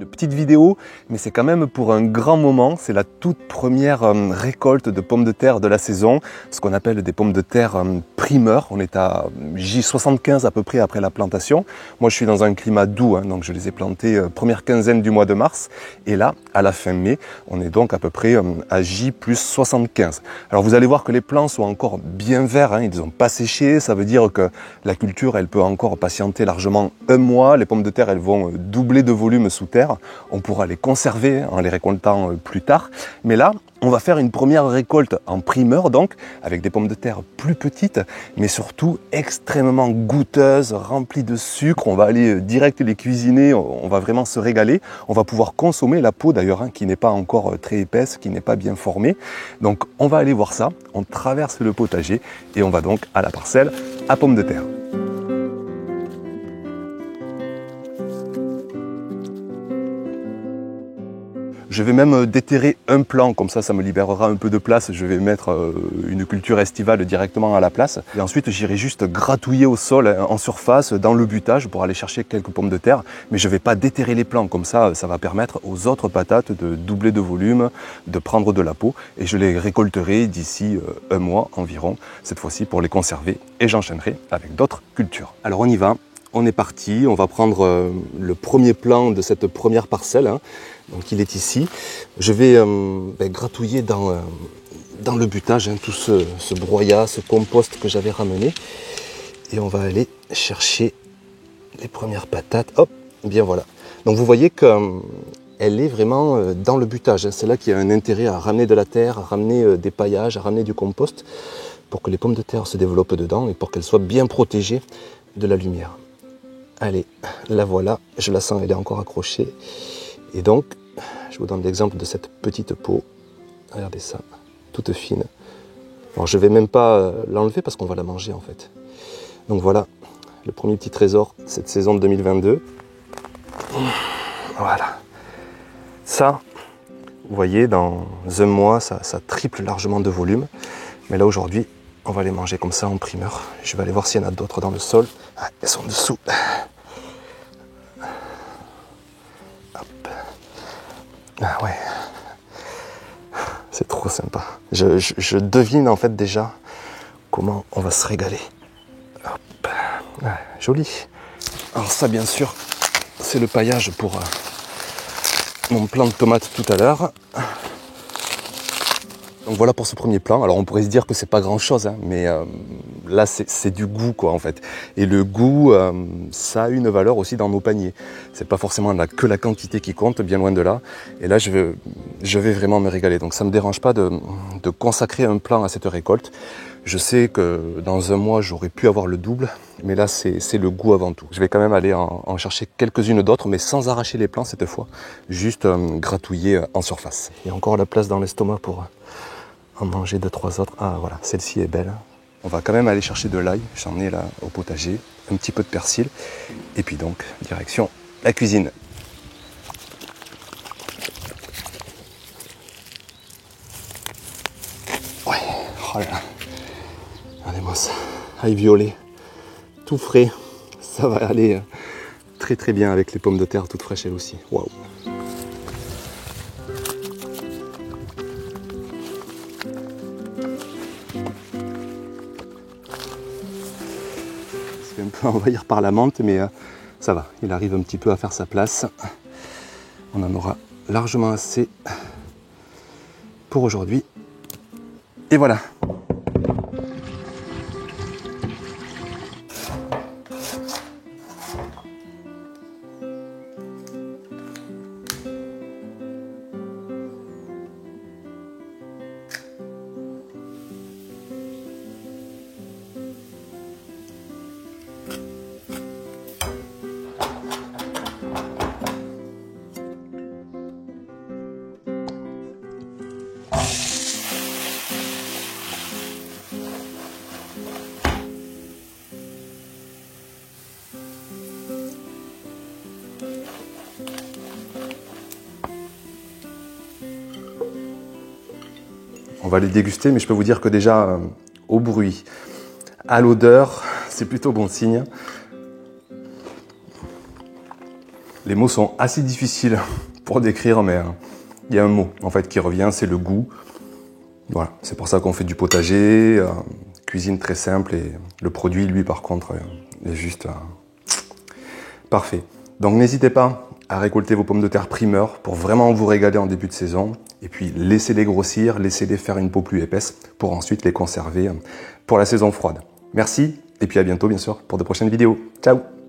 une petite vidéo, mais c'est quand même pour un grand moment. C'est la toute première récolte de pommes de terre de la saison, ce qu'on appelle des pommes de terre primeurs. On est à J75 à peu près après la plantation. Moi, je suis dans un climat doux, donc je les ai plantées première quinzaine du mois de mars. Et là, à la fin mai, on est donc à peu près à J plus 75. Alors vous allez voir que les plants sont encore bien verts, ils n'ont pas séché. Ça veut dire que la culture, elle peut encore patienter largement un mois. Les pommes de terre, elles vont doubler de volume sous terre. On pourra les conserver en les récoltant plus tard. Mais là, on va faire une première récolte en primeur, donc, avec des pommes de terre plus petites, mais surtout extrêmement goûteuses, remplies de sucre. On va aller direct les cuisiner, on va vraiment se régaler. On va pouvoir consommer la peau d'ailleurs, qui n'est pas encore très épaisse, qui n'est pas bien formée. Donc, on va aller voir ça. On traverse le potager et on va donc à la parcelle à pommes de terre. Je vais même déterrer un plant, comme ça me libérera un peu de place. Je vais mettre une culture estivale directement à la place. Et ensuite, j'irai juste gratouiller au sol, en surface, dans le butage, pour aller chercher quelques pommes de terre. Mais je ne vais pas déterrer les plants, comme ça va permettre aux autres patates de doubler de volume, de prendre de la peau. Et je les récolterai d'ici un mois environ, cette fois-ci pour les conserver. Et j'enchaînerai avec d'autres cultures. Alors on y va. On est parti, on va prendre le premier plant de cette première parcelle, donc il est ici. Je vais gratouiller dans le butage tout ce broyat, ce compost que j'avais ramené. Et on va aller chercher les premières patates. Hop, bien voilà. Donc vous voyez qu'elle est vraiment dans le butage. C'est là qu'il y a un intérêt à ramener de la terre, à ramener des paillages, à ramener du compost, pour que les pommes de terre se développent dedans et pour qu'elles soient bien protégées de la lumière. Allez, la voilà, je la sens, elle est encore accrochée. Et donc, je vous donne l'exemple de cette petite peau. Regardez ça, toute fine. Alors je ne vais même pas l'enlever parce qu'on va la manger en fait. Donc voilà, le premier petit trésor de cette saison de 2022. Voilà. Ça, vous voyez, dans un mois, ça triple largement de volume. Mais là aujourd'hui, on va les manger comme ça en primeur. Je vais aller voir s'il y en a d'autres dans le sol. Ah, elles sont dessous. Hop. Ah ouais. C'est trop sympa. Je devine en fait déjà comment on va se régaler. Hop. Ah, joli. Alors ça bien sûr, c'est le paillage pour mon plant de tomates tout à l'heure. Donc voilà pour ce premier plan. Alors on pourrait se dire que c'est pas grand chose, mais là c'est du goût quoi en fait. Et le goût, ça a une valeur aussi dans nos paniers. C'est pas forcément que la quantité qui compte, bien loin de là. Et là je vais vraiment me régaler. Donc ça me dérange pas de consacrer un plan à cette récolte. Je sais que dans un mois j'aurais pu avoir le double, mais là c'est le goût avant tout. Je vais quand même aller en chercher quelques-unes d'autres, mais sans arracher les plants cette fois. Juste gratouiller en surface. Il y a encore la place dans l'estomac pour en manger 2-3 autres. Ah voilà, celle-ci est belle. On va quand même aller chercher de l'ail, j'en ai là au potager, un petit peu de persil, et puis donc direction la cuisine. Ouais, oh là là. Regardez-moi ça, ail violet, tout frais, ça va aller très très bien avec les pommes de terre toutes fraîches elles aussi. Waouh. Un peu envahir par la menthe, mais ça va, il arrive un petit peu à faire sa place. On en aura largement assez pour aujourd'hui. Et voilà. On va les déguster, mais je peux vous dire que déjà, au bruit, à l'odeur, c'est plutôt bon signe. Les mots sont assez difficiles pour décrire, mais il y a un mot en fait qui revient, c'est le goût. Voilà, c'est pour ça qu'on fait du potager, cuisine très simple, et le produit, lui, par contre, est juste parfait. Donc n'hésitez pas à récolter vos pommes de terre primeur pour vraiment vous régaler en début de saison. Et puis laissez-les grossir, laissez-les faire une peau plus épaisse pour ensuite les conserver pour la saison froide. Merci et puis à bientôt bien sûr pour de prochaines vidéos. Ciao!